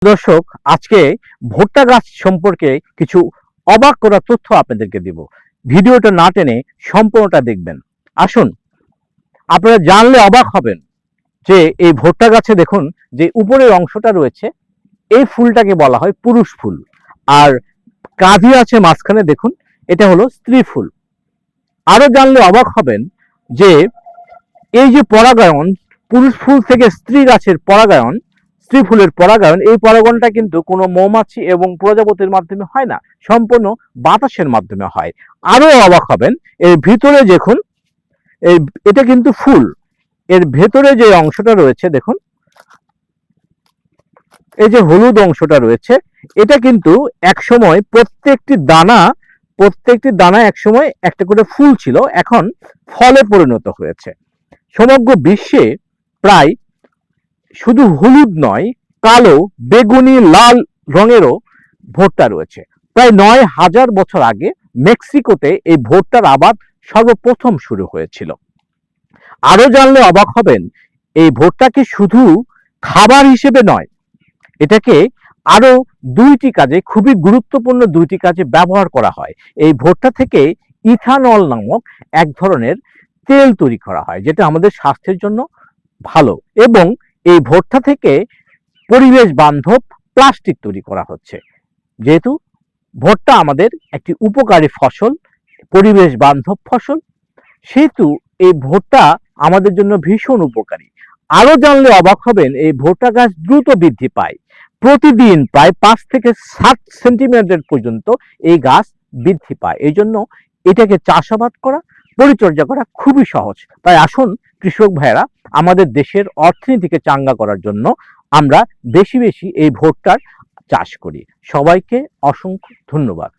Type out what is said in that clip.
দর্শক, আজকে ভুট্টা গাছ সম্পর্কে কিছু অবাক করা তথ্য আপনাদেরকে দিব। ভিডিওটা না টেনে সম্পূর্ণটা দেখবেন। আসুন, আপনারা জানলে অবাক হবেন যে এই ভুট্টা গাছে দেখুন যে উপরের অংশটা রয়েছে, এই ফুলটাকে বলা হয় পুরুষ ফুল। আর কাঁধি আছে মাঝখানে, দেখুন এটা হলো স্ত্রী ফুল। আরো জানলে অবাক হবেন যে এই যে পরাগায়ন, পুরুষ ফুল থেকে স্ত্রী গাছের পরাগায়ন, স্ত্রী ফুলের পরাগায়ন, এই পরাগায়নটা কিন্তু কোনো মৌমাছি এবং প্রজাপতির মাধ্যমে হয় না, সম্পূর্ণ বাতাসের মাধ্যমে হয়। আরো অবাক হবেন, এর ভিতরে দেখুন, এটা কিন্তু ফুল, এর ভেতরে যে অংশটা রয়েছে দেখুন, এই যে হলুদ অংশটা রয়েছে, এটা কিন্তু একসময় প্রত্যেকটি দানা একসময় একটা করে ফুল ছিল, এখন ফলে পরিণত হয়েছে। সমগ্র বিশ্বে প্রায় শুধু হলুদ নয়, কালো, বেগুনি, লাল রঙেরও ভুট্টা রয়েছে। প্রায় ৯,০০০ বছর আগে মেক্সিকোতে এই ভুট্টার আবাদ সর্বপ্রথম শুরু হয়েছিল। আরো জানলে অবাক হবেন, এই ভুট্টাকে শুধু খাবার হিসেবে নয়, এটাকে আরো খুবই গুরুত্বপূর্ণ দুইটি কাজে ব্যবহার করা হয়। এই ভুট্টা থেকে ইথানল নামক এক ধরনের তেল তৈরি করা হয়, যেটা আমাদের স্বাস্থ্যের জন্য ভালো। এবং এই ভুট্টা থেকে পরিবেশ বান্ধব প্লাস্টিক তৈরি করা হচ্ছে। যেহেতু ভুট্টা আমাদের একটি উপকারী ফসল, পরিবেশ বান্ধব ফসল, সেহেতু এই ভুট্টা আমাদের জন্য ভীষণ উপকারী। আরো জানলে অবাক হবেন, এই ভুট্টা গাছ দ্রুত বৃদ্ধি পায়। প্রতিদিন প্রায় ৫ থেকে ৭ সেন্টিমিটার পর্যন্ত এই গাছ বৃদ্ধি পায়। এই জন্য এটাকে চাষাবাদ করা, পরিচর্যা করা খুবই সহজ। তাই আসুন কৃষক ভাইয়েরা, আমাদের দেশের অর্থনীতিকে চাঙ্গা করার জন্য আমরা বেশি বেশি এই ভুট্টার চাষ করি। সবাইকে অসংখ্য ধন্যবাদ।